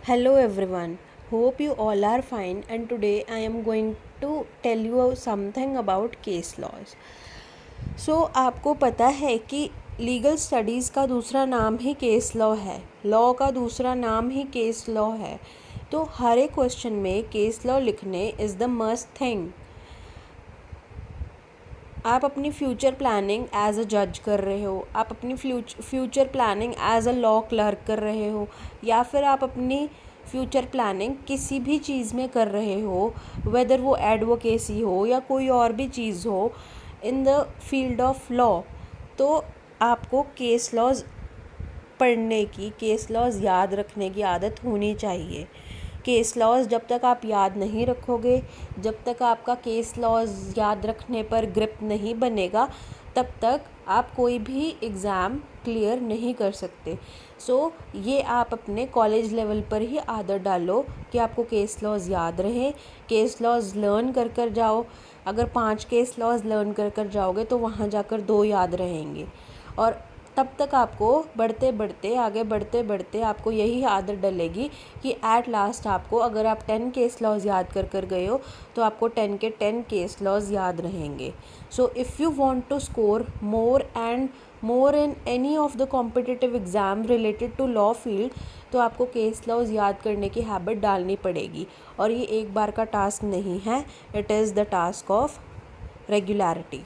Hello everyone, hope you all are fine, and today I am going to tell you something about case laws. आपको पता है कि legal studies का दूसरा नाम ही केस लॉ है, लॉ का दूसरा नाम ही केस लॉ है। तो हर एक क्वेश्चन में केस लॉ लिखने इज़ द मस्ट थिंग। आप अपनी फ्यूचर प्लानिंग एज अ जज कर रहे हो, आप अपनी future planning as a law clerk कर रहे हो, या फिर आप अपनी फ्यूचर प्लानिंग किसी भी चीज़ में कर रहे हो, वेदर वो एडवोकेसी हो या कोई और भी चीज़ हो in the field of law, तो आपको केस लॉज पढ़ने की, केस लॉज याद रखने की आदत होनी चाहिए। केस लॉज जब तक आप याद नहीं रखोगे, जब तक आपका केस लॉज याद रखने पर ग्रिप नहीं बनेगा, तब तक आप कोई भी एग्ज़ाम क्लियर नहीं कर सकते। ये आप अपने कॉलेज लेवल पर ही आदत डालो कि आपको केस लॉज याद रहे, केस लॉज लर्न कर कर जाओ। अगर 5 केस लॉज लर्न कर कर जाओगे तो वहाँ जाकर 2 याद रहेंगे, और तब तक आपको बढ़ते बढ़ते आपको यही आदत डलेगी कि एट लास्ट आपको, अगर आप 10 केस लॉज याद कर कर गए हो तो आपको 10 के 10 केस लॉज याद रहेंगे। If you want to score more and more in any of the competitive exam related to law field, तो आपको केस लॉज याद करने की हैबिट डालनी पड़ेगी। और ये एक बार का टास्क नहीं है, it is the task of regularity.